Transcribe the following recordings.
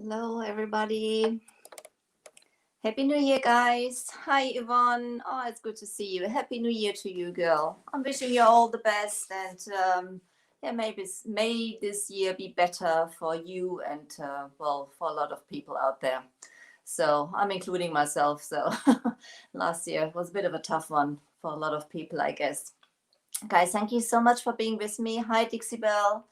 Hello, everybody. Happy New Year, guys. Hi, Yvonne. Oh, it's good to see you. Happy New Year to you, girl. I'm wishing you all the best, and yeah, may this year be better for you and well, for a lot of people out there. So I'm including myself. So last year was a bit of a tough one for a lot of people, I guess. Guys, thank you so much for being with me. Hi, Dixie Bell.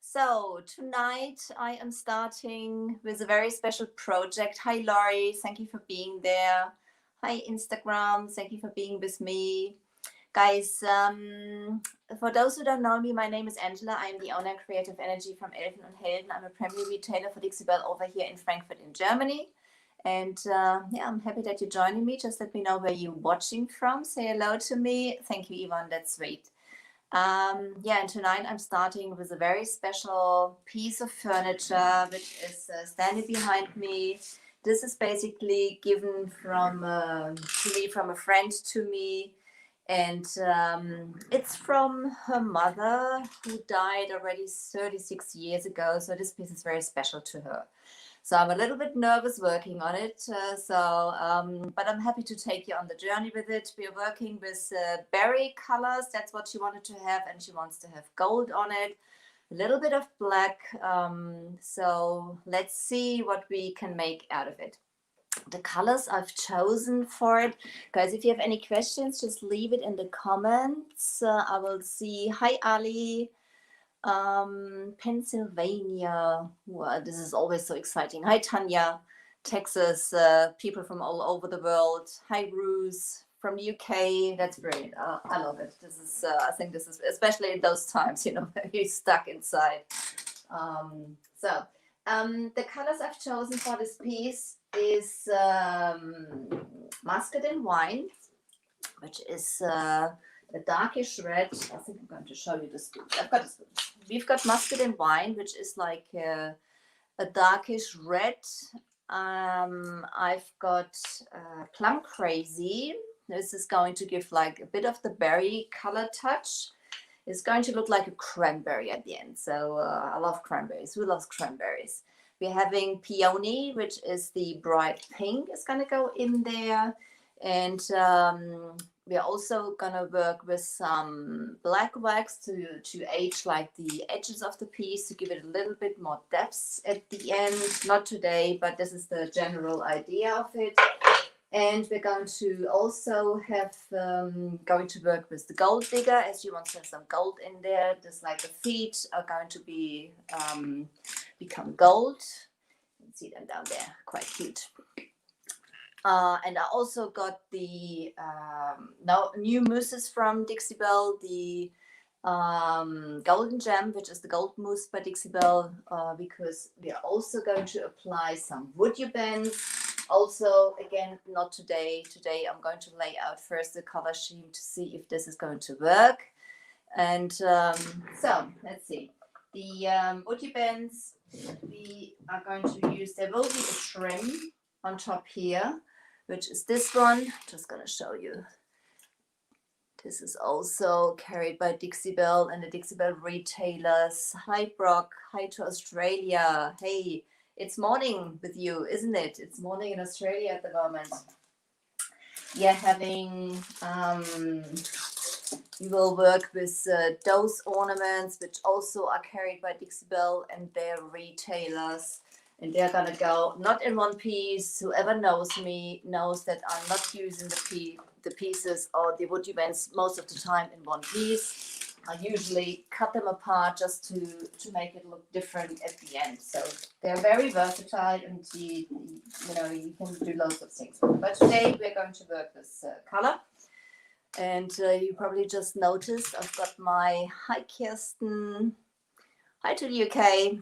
So tonight I am starting with a very special project. Hi Laurie, thank you for being there. Hi Instagram, thank you for being with me. Guys, for those who don't know me, my name is Angela. I'm the owner and creative energy from Elfen and Helden. I'm a primary retailer for Dixie Bell over here in Frankfurt in Germany. And yeah, I'm happy that you're joining me. Just let me know where you're watching from. Say hello to me. Thank you, Yvonne. That's sweet. Yeah, and tonight I'm starting with a very special piece of furniture, which is standing behind me. This is basically given from to me from a friend to me, and it's from her mother who died already 36 years ago. So this piece is very special to her. So I'm a little bit nervous working on it. But I'm happy to take you on the journey with it. We're working with berry colors. That's what she wanted to have. And she wants to have gold on it, a little bit of black. So let's see what we can make out of it. The colors I've chosen for it. Guys, if you have any questions, just leave it in the comments. I will see. Hi, Ali. Pennsylvania. Well, this is always so exciting. Hi, Tanya. Texas. People from all over the world. Hi, Bruce from the UK. That's great. I love it. This is. I think this is especially in those times. You know, you're stuck inside. The colors I've chosen for this piece is Muscaddine wine, which is a darkish red. I think I'm going to show you this. We've got Muscaddine wine, which is like a darkish red. I've got Plum Crazy. This is going to give like a bit of the berry color touch. It's going to look like a cranberry at the end. So I love cranberries. Who loves cranberries? We're having Peony, which is the bright pink, is going to go in there. And we're also going to work with some black wax to age like the edges of the piece to give it a little bit more depth at the end. Not today, but this is the general idea of it. And we're going to also have going to work with the gold digger, as you want to have some gold in there. Just like the feet are going to be become gold. You can see them down there, quite cute. And I also got the new mousses from Dixie Bell, the golden gem, which is the gold mousse by Dixie Bell, because we are also going to apply some wood bands. Also, again, not today. Today I'm going to lay out first the color scheme to see if this is going to work. And so let's see. The wood bands we are going to use, there will be a trim on top here, which is this one. Just going to show you. This is also carried by Dixie Bell and the Dixie Bell retailers. Hi, Brock. Hi to Australia. Hey, it's morning with you, isn't it? It's morning in Australia at the moment. Yeah, having, we will work with those ornaments, which also are carried by Dixie Bell and their retailers. And they're going to go not in one piece. Whoever knows me knows that I'm not using the pieces or the wood bands most of the time in one piece. I usually cut them apart just to make it look different at the end. So they're very versatile, and you know, you can do loads of things with them. But today we're going to work this color. And you probably just noticed I've got my Hi Kirsten, hi to the UK.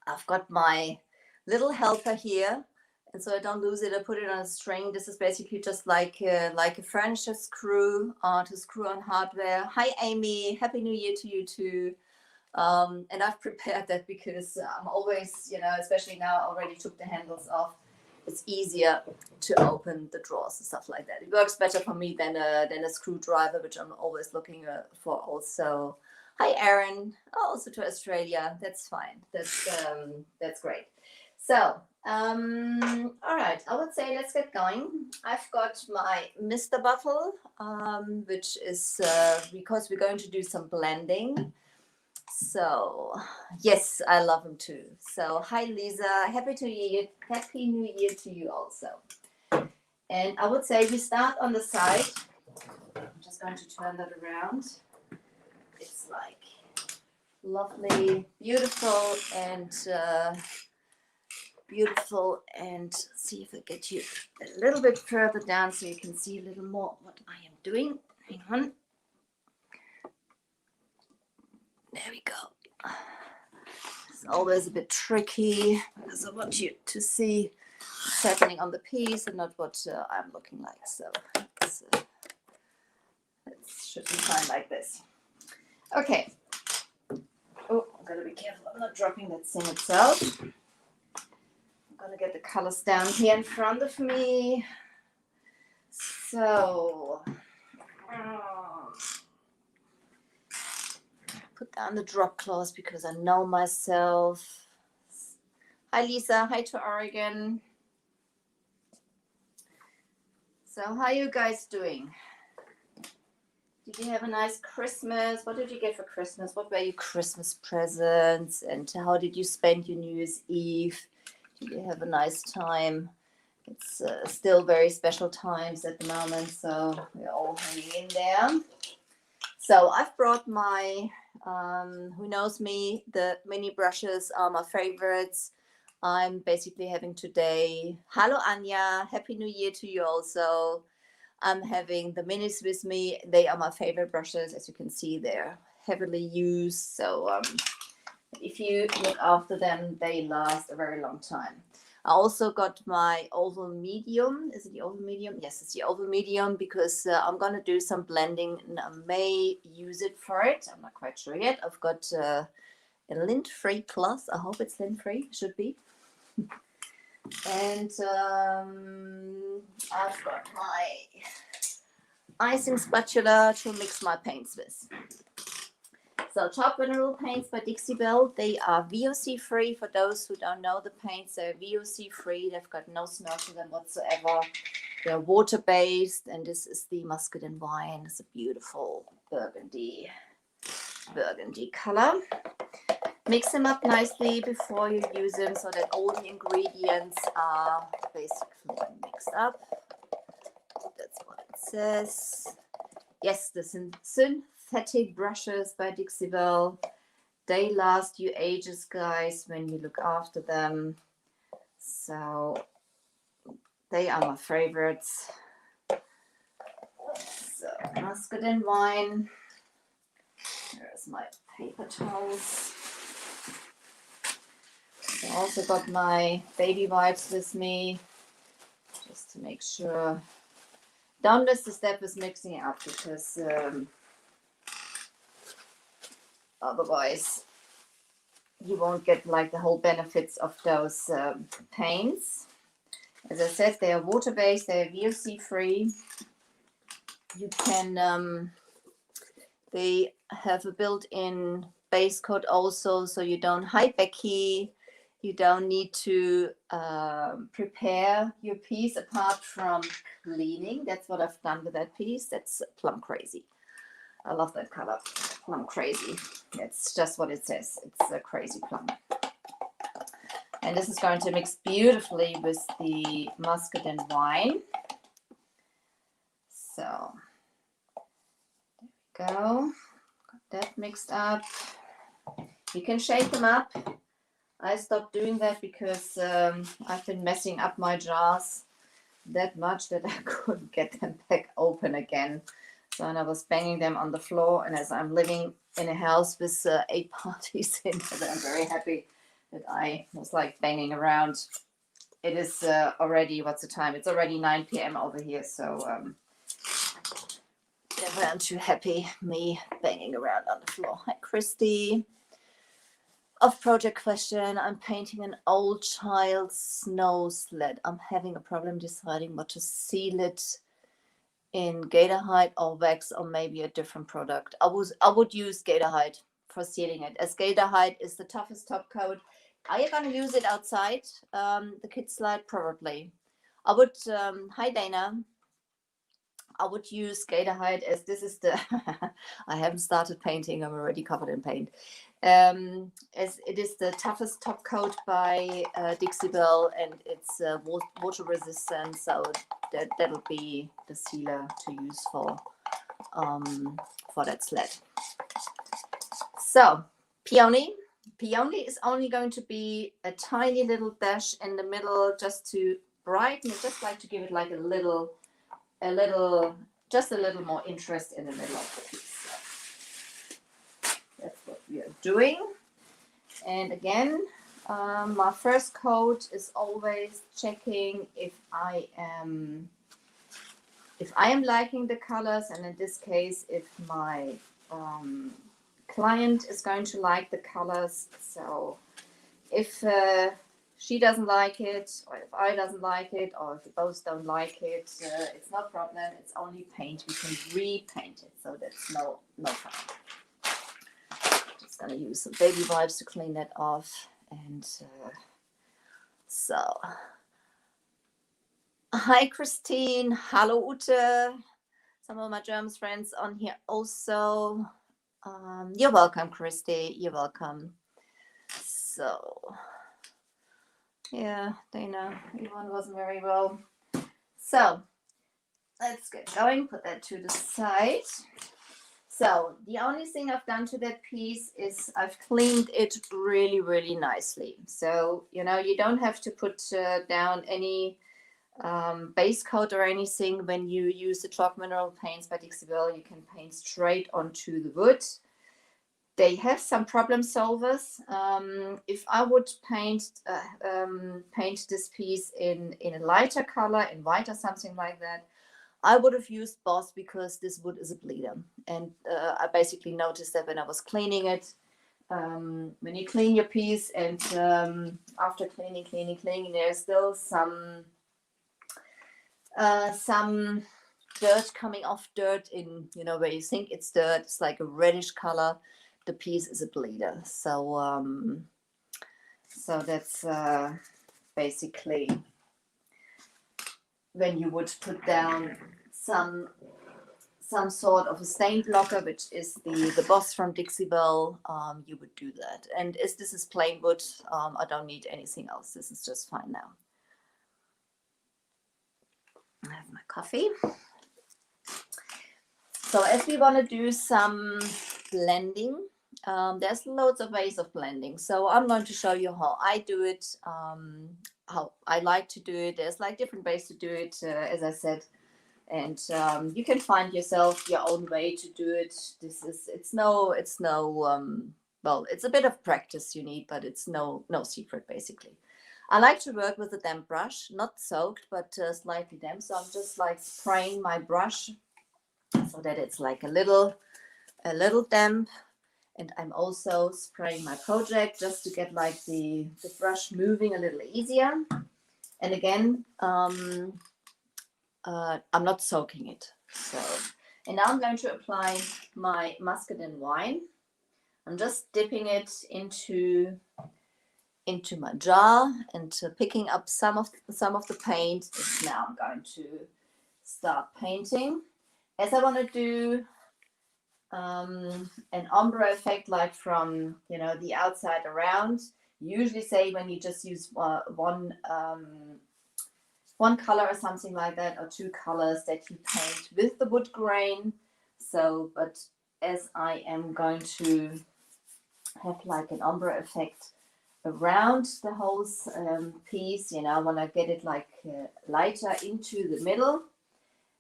I've got my little helper here. And so I don't lose it, I put it on a string. This is basically just like a furniture screw to screw on hardware. Hi, Amy. Happy New Year to you too. And I've prepared that because I'm always, you know, especially now I already took the handles off. It's easier to open the drawers and stuff like that. It works better for me than a screwdriver, which I'm always looking for also. Hi, Aaron. Oh, also to Australia. That's fine. That's great. So, all right, I would say let's get going. I've got my Mr. bottle, which is because we're going to do some blending. So, yes, I love them too. So, hi, Lisa. Happy New Year to you also. And I would say we start on the side. I'm just going to turn that around. It's like lovely, beautiful, and see if I get you a little bit further down so you can see a little more what I am doing. Hang on. There we go. It's always a bit tricky because I want you to see what's happening on the piece and not what I'm looking like. So it should be fine like this. Okay. Oh, I've got to be careful. I'm not dropping that thing itself. I'm gonna get the colors down here in front of me. So put down the drop cloth because I know myself. Hi, Lisa. Hi to Oregon. So how are you guys doing? Did you have a nice Christmas? What did you get for Christmas? What were your Christmas presents? And how did you spend your New Year's Eve? Did you have a nice time? It's still very special times at the moment, so we're all hanging in there. So I've brought my, who knows me, the mini brushes are my favorites. I'm basically having today, hello Anya, Happy New Year to you also. I'm having the minis with me. They are my favorite brushes. As you can see, they're heavily used. So if you look after them, they last a very long time. I also got my oval medium. Is it the oval medium? Yes, it's the oval medium because I'm going to do some blending and I may use it for it. I'm not quite sure yet. I've got a lint-free cloth. I hope it's lint-free. Should be. And I've got my icing spatula to mix my paints with. So Top Mineral Paints by Dixie Belle, they are VOC free. For those who don't know the paints, they're VOC free. They've got no smell to them whatsoever. They're water based, and this is the Muscaddine wine. It's a beautiful burgundy color. Mix them up nicely before you use them so that all the ingredients are basically mixed up. That's what it says. Yes, the synthetic brushes by Dixie Belle. They last you ages, guys, when you look after them. So they are my favorites. So Muscaddine wine. There's my paper towels. I also got my baby wipes with me, just to make sure. Don't miss the step with mixing it up because otherwise you won't get like the whole benefits of those paints. As I said, they are water-based, they are VOC free. You can, they have a built-in base coat also, so you don't, hi Becky, you don't need to prepare your piece apart from cleaning. That's what I've done with that piece. That's Plum Crazy. I love that color, Plum Crazy. It's just what it says. It's a crazy plum. And this is going to mix beautifully with the Muscaddine wine. So, there we go. that mixed up. You can shake them up. I stopped doing that because I've been messing up my jars that much that I couldn't get them back open again. So and I was banging them on the floor, and as I'm living in a house with 8 parties in it, I'm very happy that I was like banging around. It is already, what's the time? It's already 9 p.m. over here, so they weren't too happy me banging around on the floor. Hi, Christy. Off project question. I'm painting an old child's snow sled. I'm having a problem deciding what to seal it in Gatorhide or wax, or maybe a different product. I would use Gatorhide for sealing it, as Gatorhide is the toughest top coat. Are you gonna use it outside the kid slide? Probably. I would. Hi Dana. I would use Gatorhide, as this is the. I haven't started painting. I'm already covered in paint. As it is the toughest top coat by Dixie Belle, and it's water resistant, so that'll be the sealer to use for that sled. So Peony is only going to be a tiny little dash in the middle, just to brighten it, just like to give it like a little more interest in the middle of the piece. That's what we are doing. And again, my first coat is always checking if I am liking the colors, and in this case, if my client is going to like the colors. So if she doesn't like it, or if I doesn't like it, or if we both don't like it, it's no problem. It's only paint. We can repaint it, so that's no problem. Just gonna use some baby wipes to clean that off. And so, hi Christine, hello Ute. Some of my German friends on here also. You're welcome, Christy. You're welcome. So, yeah, Dana, everyone wasn't very well. So, let's get going. Put that to the side. So, the only thing I've done to that piece is I've cleaned it really, really nicely. So, you don't have to put down any base coat or anything when you use the chalk mineral paints by Dixie Belle. You can paint straight onto the wood. They have some problem solvers. If I would paint this piece in a lighter color, in white or something like that, I would have used Boss, because this wood is a bleeder. And I basically noticed that when I was cleaning it, when you clean your piece, and after cleaning, there's still some dirt coming off, dirt in, where you think it's dirt. It's like a reddish color. The piece is a bleeder. So that's basically when you would put down some sort of a stain blocker, which is the Boss from Dixie Belle, you would do that. And as this is plain wood, I don't need anything else. This is just fine now. I have my coffee. So as we want to do some blending, there's loads of ways of blending. So I'm going to show you how I do it, how I like to do it. There's like different ways to do it, as I said, and you can find yourself your own way to do it. It's a bit of practice you need, but it's no secret basically. I like to work with a damp brush, not soaked, but slightly damp. So I'm just like spraying my brush so that it's like a little damp. And I'm also spraying my project just to get like the brush moving a little easier. And again, I'm not soaking it. So, and now I'm going to apply my Muscaddine wine. I'm just dipping it into my jar and picking up some of the paint. And now I'm going to start painting. As I want to do an ombre effect, like from the outside around. Usually say when you just use one color or something like that, or two colors, that you paint with the wood grain. So, but as I am going to have like an ombre effect around the whole piece, you know, I want to get it like lighter into the middle.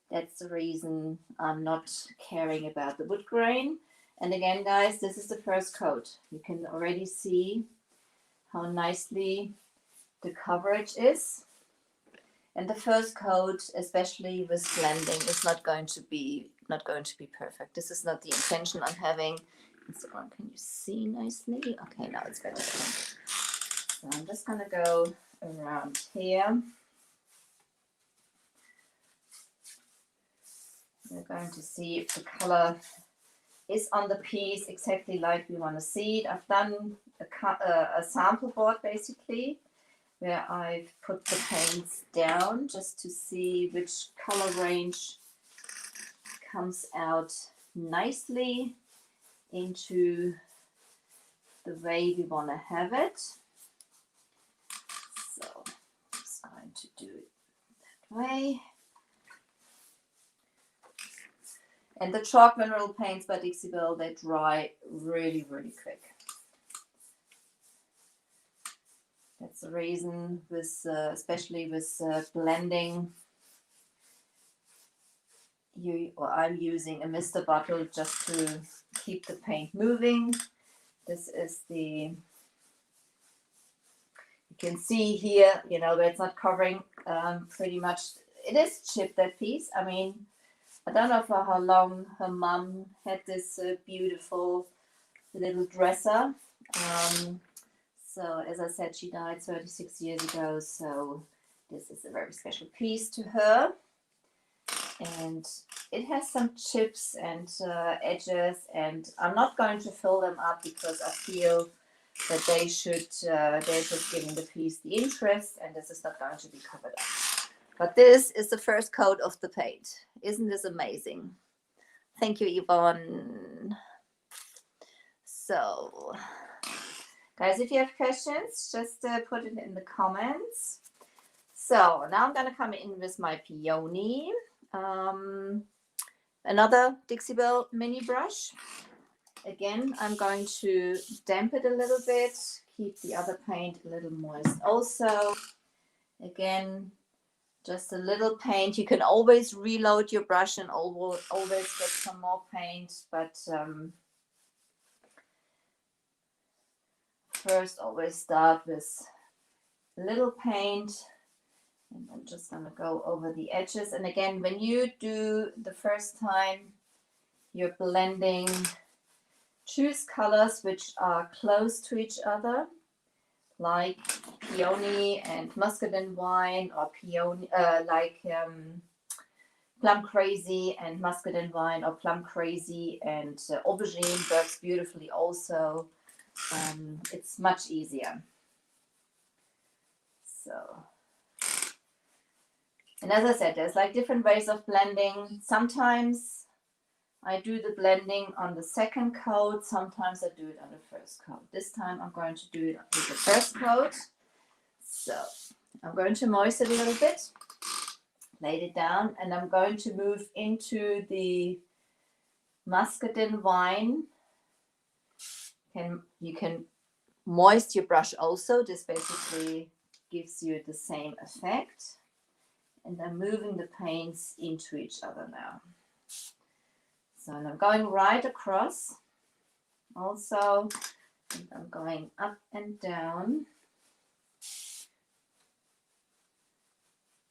That's the reason I'm not caring about the wood grain. And again, guys, this is the first coat. You can already see how nicely the coverage is. And the first coat, especially with blending, is not going to be perfect. This is not the intention I'm having. Instagram, can you see nicely? Okay, now it's better. So I'm just gonna go around here. We're going to see if the color is on the piece exactly like we want to see it. I've done a sample board basically, where I've put the paints down just to see which color range comes out nicely into the way we want to have it. So I'm just going to do it that way. And the chalk mineral paints by Dixie Belle, they dry really, really quick. That's the reason with, especially with blending, I'm using a mister bottle just to keep the paint moving. This is you can see here, you know, where it's not covering pretty much. It is chipped, that piece. I mean, I don't know for how long her mom had this beautiful little dresser. So as I said, she died 36 years ago. So this is a very special piece to her. And it has some chips and edges, and I'm not going to fill them up because I feel that they're just giving the piece the interest, and this is not going to be covered up. But this is the first coat of the paint. Isn't this amazing? Thank you, Yvonne. So, guys, if you have questions, just put it in the comments. So now I'm going to come in with my Peony. Another Dixie Belle mini brush. Again, I'm going to damp it a little bit, keep the other paint a little moist also. Again, just a little paint. You can always reload your brush and always get some more paint, but first always start with a little paint, and I'm just going to go over the edges. And again, when you do the first time you're blending, choose colors which are close to each other, like Peony and Muscaddine wine, or Peony, Plum Crazy and Muscaddine wine, or Plum Crazy and Aubergine works beautifully also. It's much easier. So, and as I said, there's like different ways of blending. Sometimes I do the blending on the second coat. Sometimes I do it on the first coat. This time I'm going to do it with the first coat. So I'm going to moisten it a little bit, lay it down, and I'm going to move into the Muscaddine wine. You can moist your brush also. This basically gives you the same effect. And I'm moving the paints into each other now. So I'm going right across also, and I'm going up and down.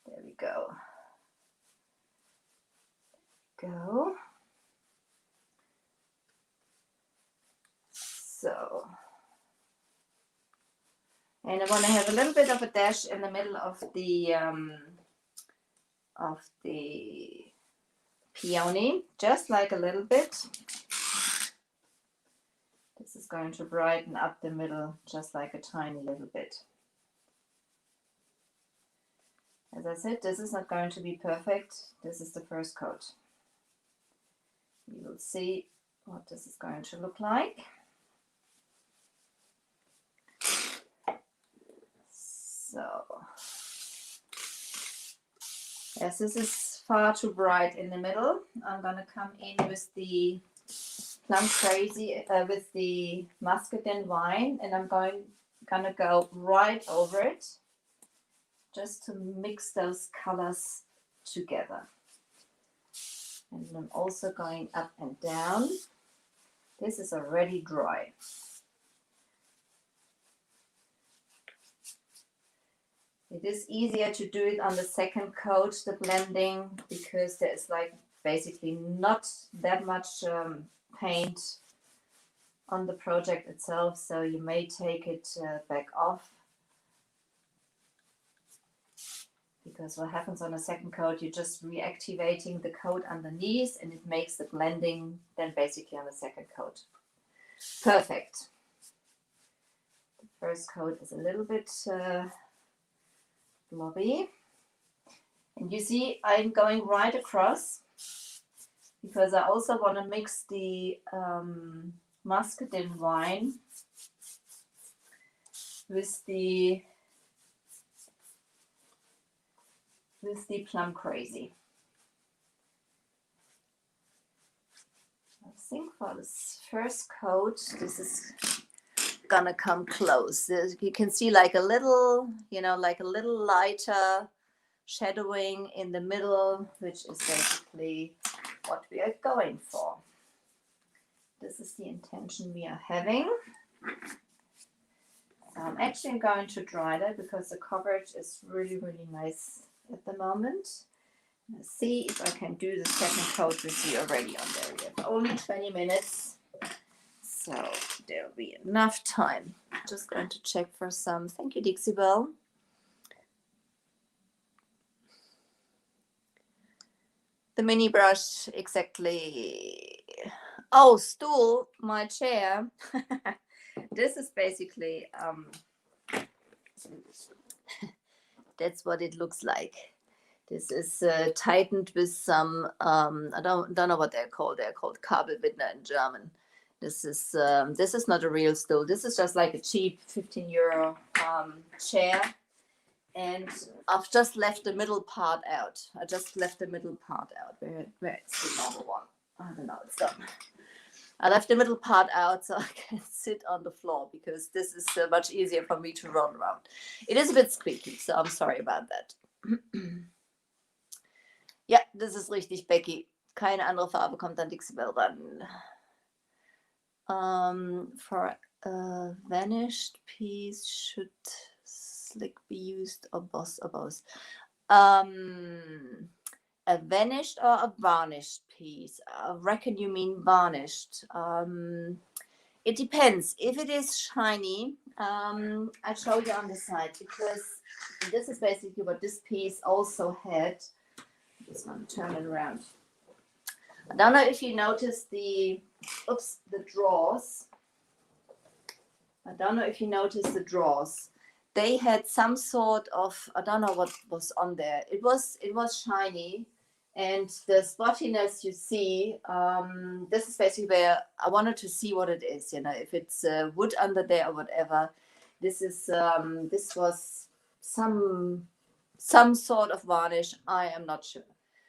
There we go. Go. So, and I want to have a little bit of a dash in the middle of the Peony, just like a little bit. This is going to brighten up the middle just like a tiny little bit. As I said, this is not going to be perfect. This is the first coat. You will see what this is going to look like. So, yes, this is far too bright in the middle. I'm going to come in with the Plum Crazy with the Muscaddine wine, and I'm gonna go right over it just to mix those colors together. And I'm also going up and down. This is already dry. It is easier to do it on the second coat, the blending, because there is like basically not that much paint on the project itself, so you may take it back off, because what happens on the second coat, you're just reactivating the coat underneath, and it makes the blending then basically on the second coat. Perfect. The first coat is a little bit blobby, and you see I'm going right across because I also want to mix the Muscaddine wine with the Plum Crazy. I think for this first coat, this is gonna come close. You can see like a little, like a little lighter shadowing in the middle, which is basically what we are going for. This is the intention we are having. So I'm actually going to dry that because the coverage is really, really nice at the moment. Let's see if I can do the second coat with you already on there. We have only 20 minutes, so there'll be enough time. Just going to check for some. Thank you, Dixie Bell. The mini brush, exactly. Oh, Stool, my chair. This is basically, that's what it looks like. This is tightened with some, I don't know what they're called. They're called Kabelbinder in German. This is not a real Stool. This is just like a cheap 15 euro chair. And I've just left the middle part out. I just left the middle part out. Where is the normal one? I don't know, it's gone. I left the middle part out so I can sit on the floor because this is much easier for me to roll around. It is a bit squeaky, so I'm sorry about that. Ja, das ist richtig, Becky. Keine andere Farbe kommt an Dixie Bell ran. For a vanished piece, should slick be used or boss or both? A vanished or a varnished piece? I reckon you mean varnished. It depends. If it is shiny, I'll show you on the side because this is basically what this piece also had. Just want to turn it around. I don't know if you noticed the drawers. I don't know if you noticed the drawers. They had some sort of, I don't know what was on there. It was shiny, and the spottiness you see, this is basically where I wanted to see what it is, if it's wood under there or whatever. This was some sort of varnish. I am not sure.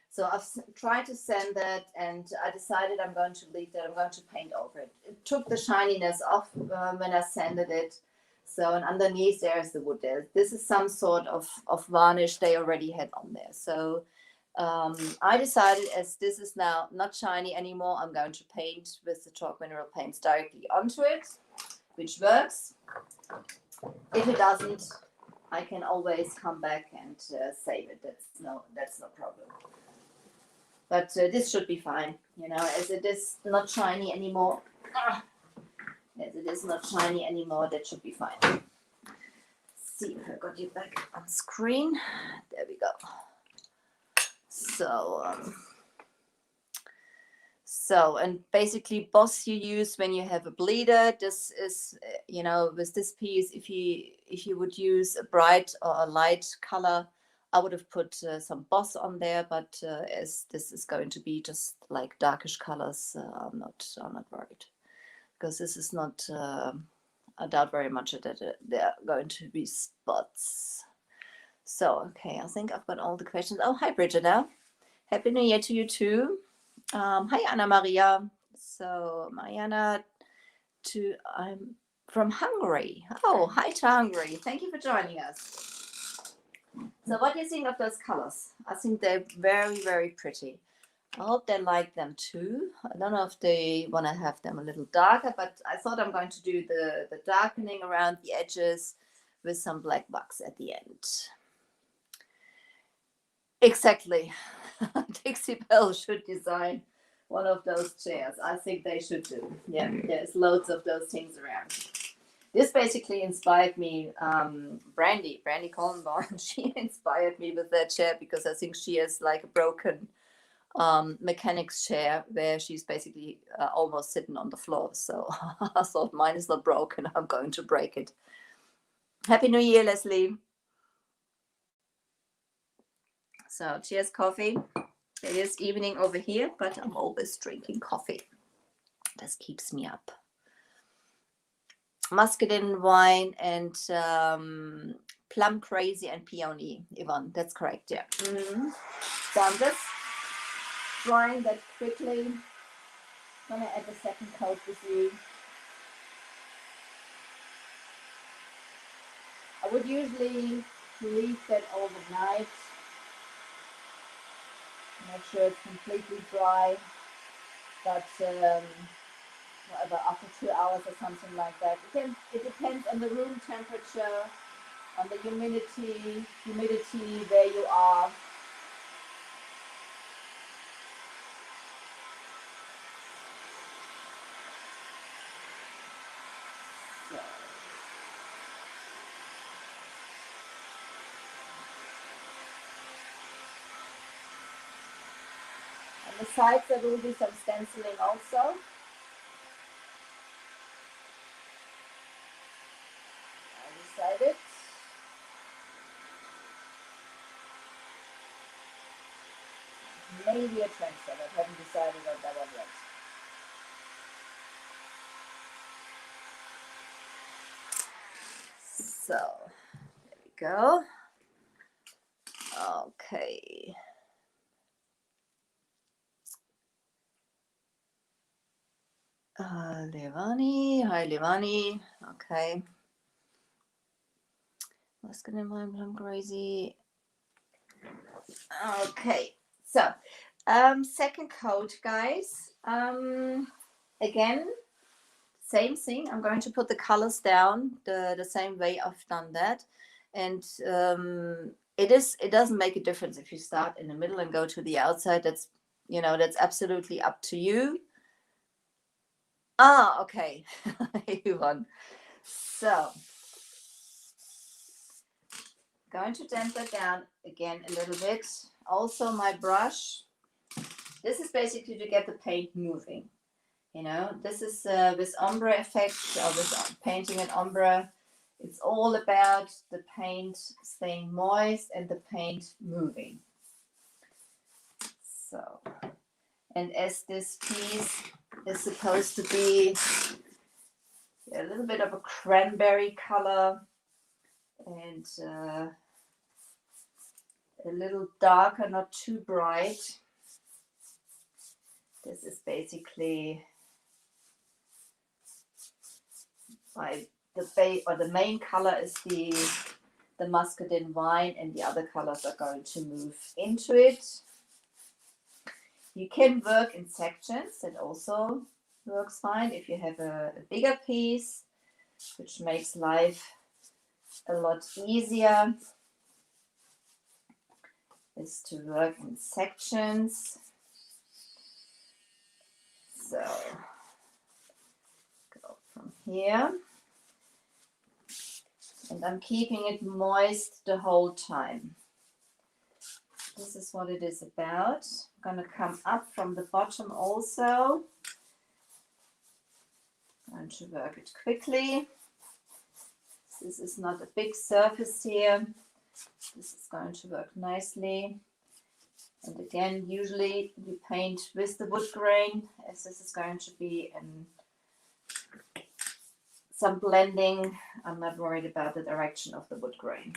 So I've tried to sand that, and I decided I'm going to leave that. I'm going to paint over it. It took the shininess off when I sanded it. So, and underneath there is the wood there. This is some sort of varnish they already had on there. So I decided, as this is now not shiny anymore, I'm going to paint with the chalk mineral paints directly onto it, which works. If it doesn't, I can always come back and save it. That's no problem. But this should be fine, as it is not shiny anymore. As it is not shiny anymore, that should be fine. Let's see if I got you back on screen. There we go. So, and basically boss you use when you have a bleeder. This is, with this piece, if you would use a bright or a light color, I would have put some boss on there, but as this is going to be just like darkish colors, I'm not worried, because this is not, I doubt very much that there are going to be spots. So, okay, I think I've got all the questions. Oh, hi, Brigida. Happy New Year to you too. Hi, Anna Maria. So Mariana, I'm from Hungary. Oh, hi to Hungary. Thank you for joining us. So what do you think of those colors? I think they're very, very pretty. I hope they like them too. I don't know if they want to have them a little darker, but I thought I'm going to do the darkening around the edges with some black bugs at the end. Exactly. Dixie Belle should design one of those chairs. I think they should do. Yeah, there's loads of those things around. This basically inspired me. Brandy Collenborn, she inspired me with that chair because I think she has like a broken mechanic's chair where she's basically almost sitting on the floor. So I thought mine is not broken. I'm going to break it. Happy New Year, Leslie. So cheers, coffee. It is evening over here, but I'm always drinking coffee. This keeps me up. Muscaddine wine and Plum Crazy and Peony, Yvonne. That's correct, yeah. Mm-hmm. So I'm just drying that quickly. I'm going to add the second coat with you. I would usually leave that overnight. Make sure it's completely dry, but whatever, after 2 hours or something like that. It depends on the room temperature, on the humidity where you are. So. On the sides there will be some stenciling also. I decided. Maybe a trend set. I haven't decided on that one yet. So, there we go. Okay. Levani. Hi, Levani. Okay. Muscaddine wine, Plum Crazy. Okay. So, second coat, guys. Again, same thing. I'm going to put the colors down the same way I've done that, and it doesn't make a difference if you start in the middle and go to the outside. That's absolutely up to you. Okay. Yvonne. So going to damp that down again a little bit. Also my brush. This is basically to get the paint moving. This is with Ombre effect or with painting in Ombre. It's all about the paint staying moist and the paint moving. So, and as this piece is supposed to be a little bit of a cranberry color and a little darker, not too bright. This is basically the main color is the Muscaddine wine, and the other colors are going to move into it. You can work in sections. That also works fine if you have a bigger piece, which makes life a lot easier, is to work in sections. So go from here, and I'm keeping it moist the whole time. This is what it is about. I'm going to come up from the bottom also. I'm going to work it quickly. This is not a big surface here. This is going to work nicely. And again, usually you paint with the wood grain, as this is going to be some blending. I'm not worried about the direction of the wood grain.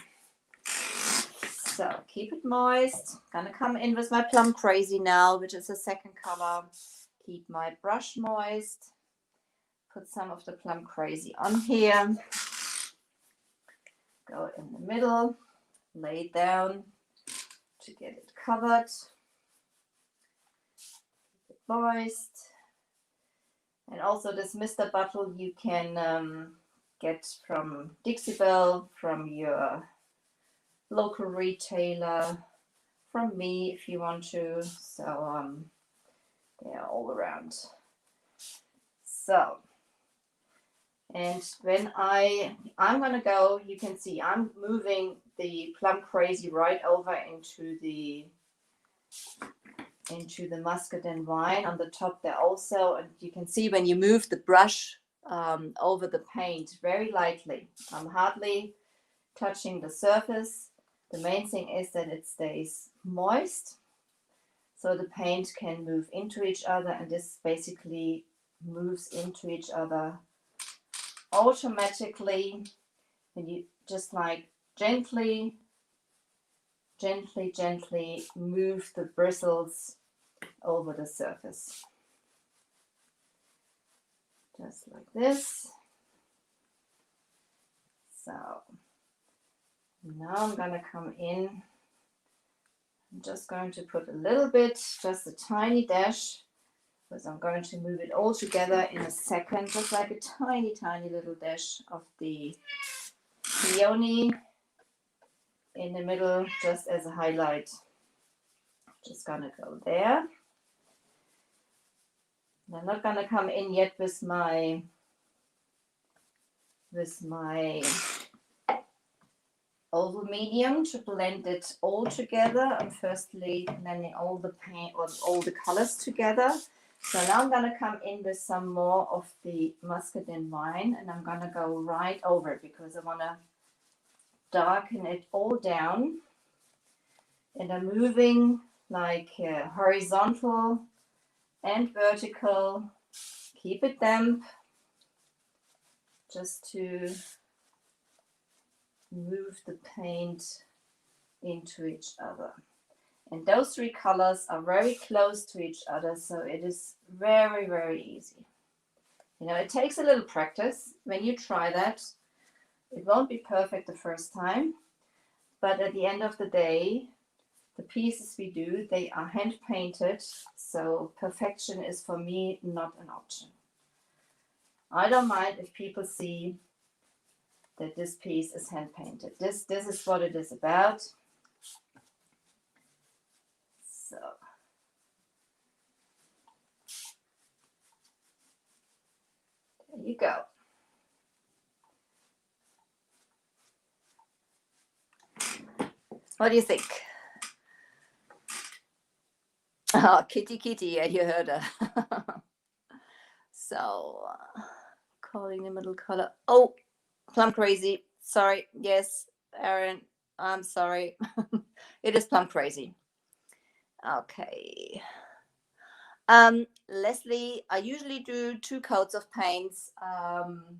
So keep it moist. Gonna come in with my Plum Crazy now, which is the second color. keep my brush moist. Put some of the Plum Crazy on here. Go in the middle, lay it down to get it covered. Keep it moist. And also this Mr. Bottle you can get from Dixie Belle, from your local retailer, from me if you want to. So they are all around. So, and when I'm gonna go, you can see I'm moving the Plum Crazy right over into the Muscaddine wine on the top there also, and you can see when you move the brush over the paint very lightly. I'm hardly touching the surface. The main thing is that it stays moist, so the paint can move into each other, and this basically moves into each other automatically, and you just like gently move the bristles over the surface. Just like this. So now I'm going to come in. I'm just going to put a little bit, just a tiny dash, because I'm going to move it all together in a second, just like a tiny little dash of the Peony in the middle, just as a highlight. Just going to go there. I'm not going to come in yet with my oval medium to blend it all together. I'm firstly blending all the paint or all the colors together. So now I'm going to come in with some more of the Muscaddine wine, and I'm going to go right over it because I want to darken it all down. And I'm moving like horizontal and vertical. Keep it damp, just to move the paint into each other. And those three colors are very close to each other, so it is very easy. You know, it takes a little practice. When you try that, it won't be perfect the first time, but at the end of the day, the pieces we do, they are hand painted, so perfection is for me not an option. I don't mind if people see that this piece is hand painted. This is what it is about. So there you go. What do you think? Oh, kitty, yeah, you heard her. So, calling the middle color. Oh, Plum Crazy. Sorry. Yes, Aaron, I'm sorry. It is Plum Crazy. Okay. Leslie, I usually do 2 coats of paints.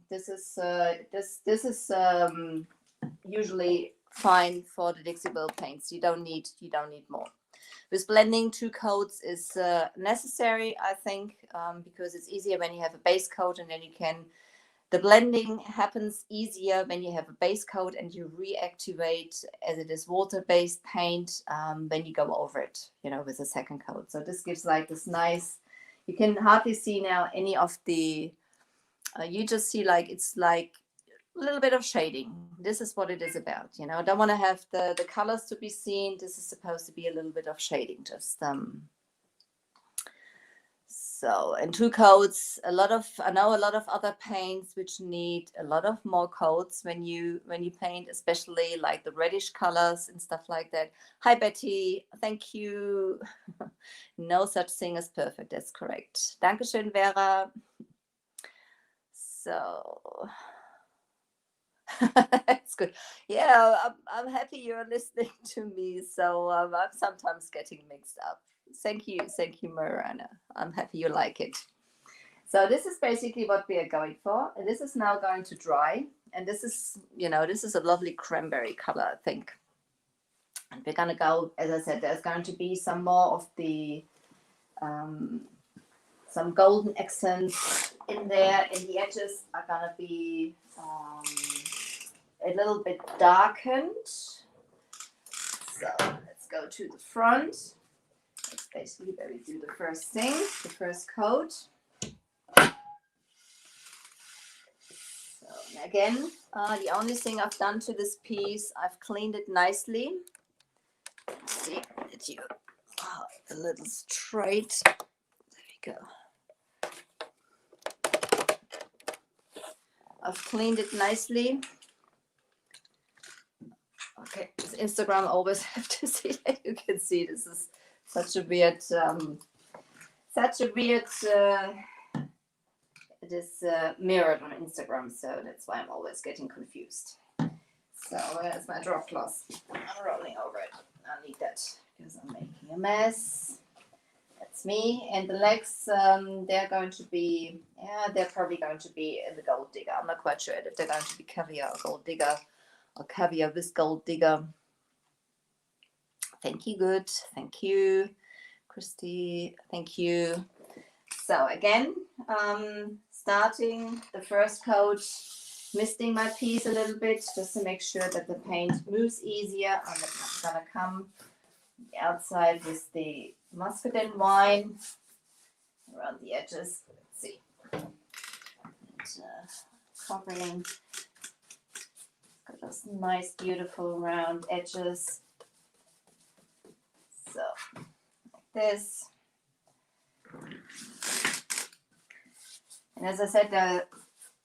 This is usually fine for the Dixie Belle paints. You don't need more. With blending, 2 coats is necessary, I think, because it's easier when you have a base coat, and then the blending happens easier when you have a base coat and you reactivate, as it is water-based paint, when you go over it, you know, with a second coat. So this gives like this nice, you can hardly see now any of the, you just see like, it's like a little bit of shading. This is what it is about, you know. I don't want to have the colors to be seen. This is supposed to be a little bit of shading, just so, and 2 coats. I know a lot of other paints which need a lot of more coats when you paint, especially like the reddish colors and stuff like that. Hi Betty, thank you. No such thing as perfect, that's correct. Dankeschön, Vera. So it's good. Yeah, I'm happy you're listening to me. So I'm sometimes getting mixed up. Thank you, Marana. I'm happy you like it. So this is basically what we are going for. And this is now going to dry. And this is, you know, this is a lovely cranberry color, I think. And we're going to go, as I said, there's going to be some more of the some golden accents in there, and the edges are gonna be a little bit darkened. So let's go to the front. That's basically where we do the first thing, the first coat. So again, the only thing I've done to this piece, I've cleaned it nicely. Let's see that you a little straight. There we go. I've cleaned it nicely. Okay, with Instagram, I always have to see that you can see this is such a weird, it is mirrored on Instagram, so that's why I'm always getting confused. So where's my drop cloth? I'm rolling over it. I need that because I'm making a mess. That's me. And the legs, they're going to be, they're probably going to be in the gold digger. I'm not quite sure if they're going to be caviar or gold digger or caviar with gold digger. Thank you, good. Thank you, Christy. Thank you. So again, starting the first coat, misting my piece a little bit just to make sure that the paint moves easier. I'm gonna come outside with the Muscaddine wine around the edges. Let's see. And, covering. Got those nice, beautiful round edges. So, like this. And as I said, there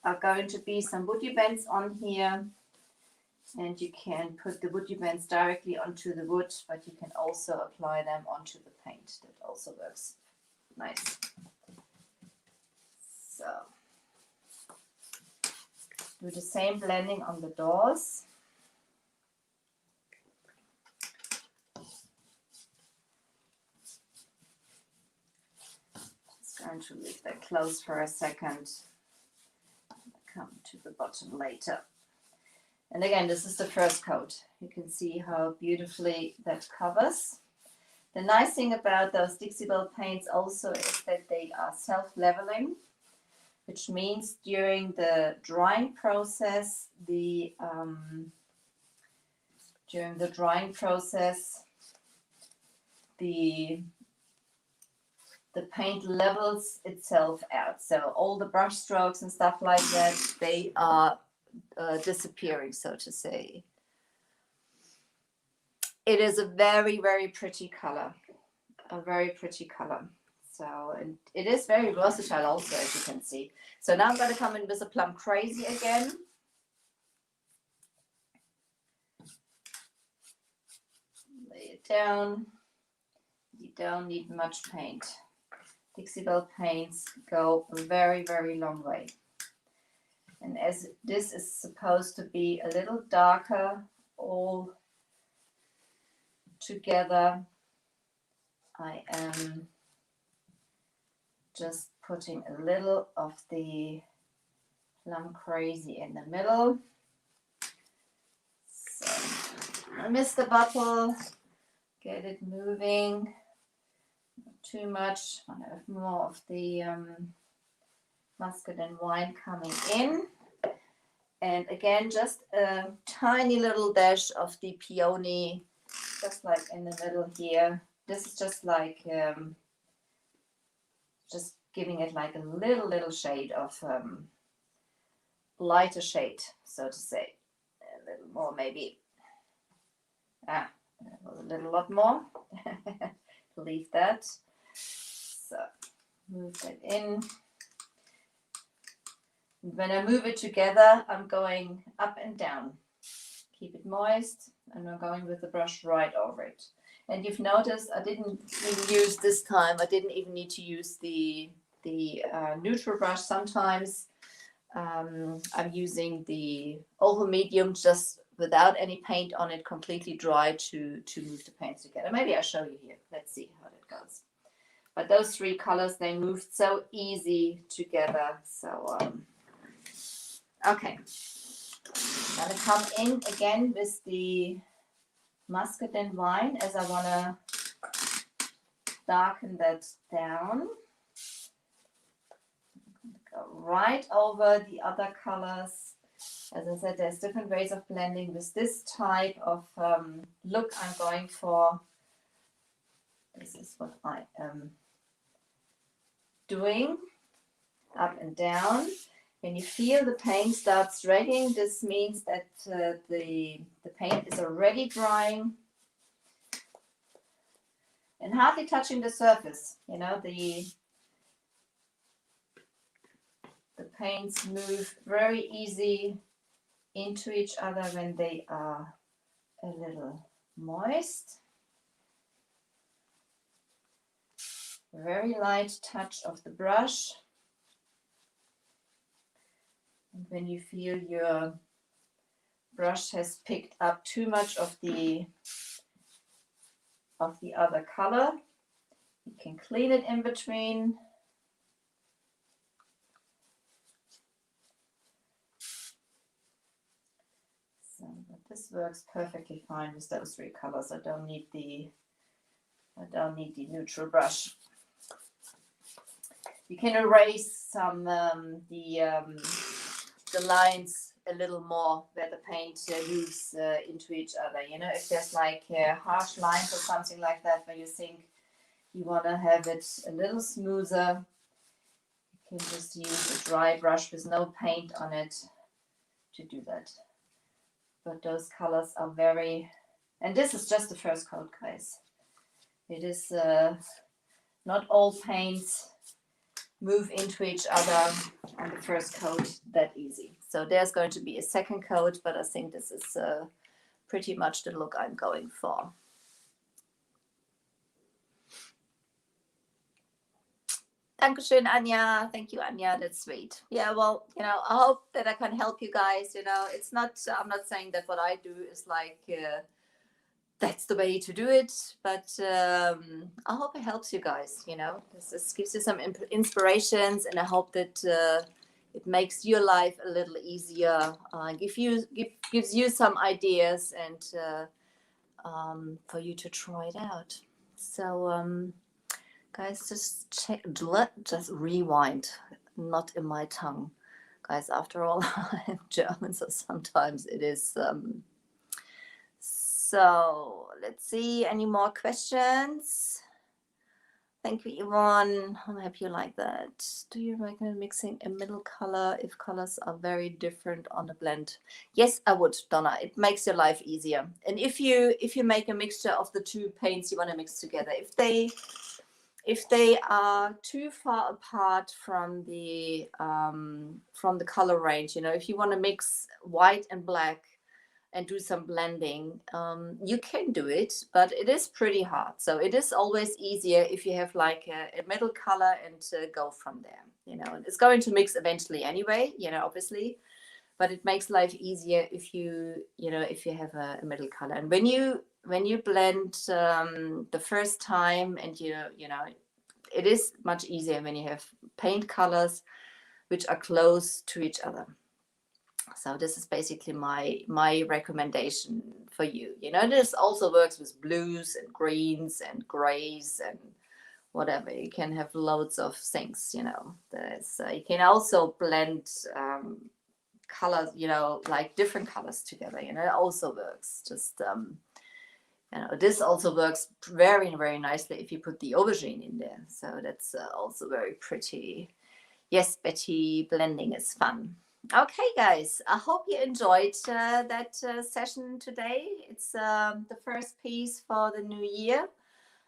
are going to be some woody bands on here. And you can put the woody bands directly onto the wood, but you can also apply them onto the paint. That also works nice. So, do the same blending on the doors. Just going to leave that closed for a second. Come to the bottom later. And again, this is the first coat. You can see how beautifully that covers. The nice thing about those Dixie Belle paints also is that they are self-leveling, which means during the drying process, the paint levels itself out. So all the brush strokes and stuff like that, they are disappearing, so to say. It is a very, very pretty color. A very pretty color. So, and it is very versatile also, as you can see. So now I'm going to come in with a Plum Crazy again. Lay it down. You don't need much paint. Dixie Belle paints go a very, very long way. And as this is supposed to be a little darker all together, I am just putting a little of the Plum Crazy in the middle. So I missed the bottle, get it moving. Not too much. I have more of the Muscaddine wine coming in. And again, just a tiny little dash of the Peony, just like in the middle here. This is just like, just giving it like a little shade of lighter shade, so to say. A little more maybe. A little lot more. Leave that. So, move that in. When I move it together, I'm going up and down. Keep it moist, and I'm going with the brush right over it. And you've noticed I didn't even use this time. I didn't even need to use the neutral brush. Sometimes I'm using the oval medium just without any paint on it, completely dry to move the paints together. Maybe I'll show you here. Let's see how that goes. But those three colors, they moved so easy together. So. Okay, I'm going to come in again with the Muscaddine wine as I want to darken that down. right over the other colors. As I said, there's different ways of blending. With this type of look I'm going for, this is what I am doing, up and down. When you feel the paint starts drying, this means that the paint is already drying and hardly touching the surface. You know, the paints move very easy into each other when they are a little moist. Very light touch of the brush. And when you feel your brush has picked up too much of the other color, you can clean it in between. So, but this works perfectly fine with those three colors. I don't need the neutral brush. You can erase some the lines a little more where the paint moves into each other. You know, if there's like harsh lines or something like that where you think you want to have it a little smoother, you can just use a dry brush with no paint on it to do that. But those colors are very, and this is just the first coat, guys. It is not all paints move into each other on the first coat that easy. So there's going to be a second coat, but I think this is pretty much the look I'm going for. Dankeschön, Anja. Thank you, Anja. That's sweet. Yeah, well, you know, I hope that I can help you guys. You know, it's not, I'm not saying that what I do is like, that's the way to do it, but I hope it helps you guys. You know, this gives you some inspirations, and I hope that it makes your life a little easier, gives you some ideas, and for you to try it out. So guys, just rewind, not in my tongue, guys. After all, I'm German, so sometimes it is. So let's see, any more questions? Thank you, Yvonne. I hope you like that. Do you recommend mixing a middle color if colors are very different on the blend? Yes, I would, Donna. It makes your life easier. And if you make a mixture of the two paints you want to mix together, if they are too far apart from the color range, you know, if you want to mix white and black and do some blending, you can do it, but it is pretty hard. So it is always easier if you have like a middle color and go from there. You know, it's going to mix eventually anyway, you know, obviously, but it makes life easier if you have a middle color. And when you blend the first time, and you know, it is much easier when you have paint colors which are close to each other. So this is basically my recommendation for you. You know, this also works with blues and greens and grays and whatever. You can have loads of things, you know. There's you can also blend colors, you know, like different colors together. You know, it also works. Just you know, this also works very, very nicely if you put the aubergine in there. So that's also very pretty. Yes, Betty, blending is fun. Okay, guys, I hope you enjoyed that session today. It's the first piece for the new year.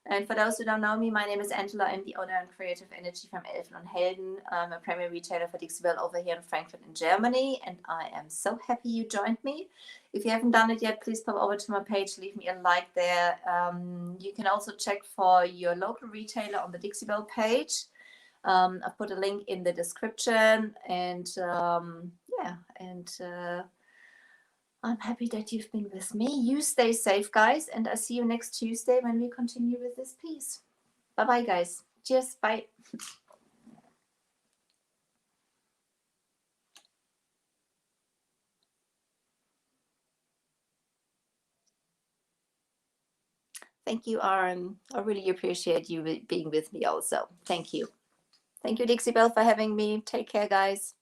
And for those who don't know me, my name is Angela. I'm the owner and creative energy from Elfen and Helden. I'm a primary retailer for Dixie Belle over here in Frankfurt in Germany. And I am so happy you joined me. If you haven't done it yet, please pop over to my page, leave me a like there. You can also check for your local retailer on the Dixie Belle page. I've put a link in the description, and yeah, and I'm happy that you've been with me. You stay safe, guys, and I'll see you next Tuesday when we continue with this piece. Bye-bye, guys. Cheers. Bye. Thank you, Aaron. I really appreciate you being with me also. Thank you. Thank you, Dixie Belle, for having me. Take care, guys.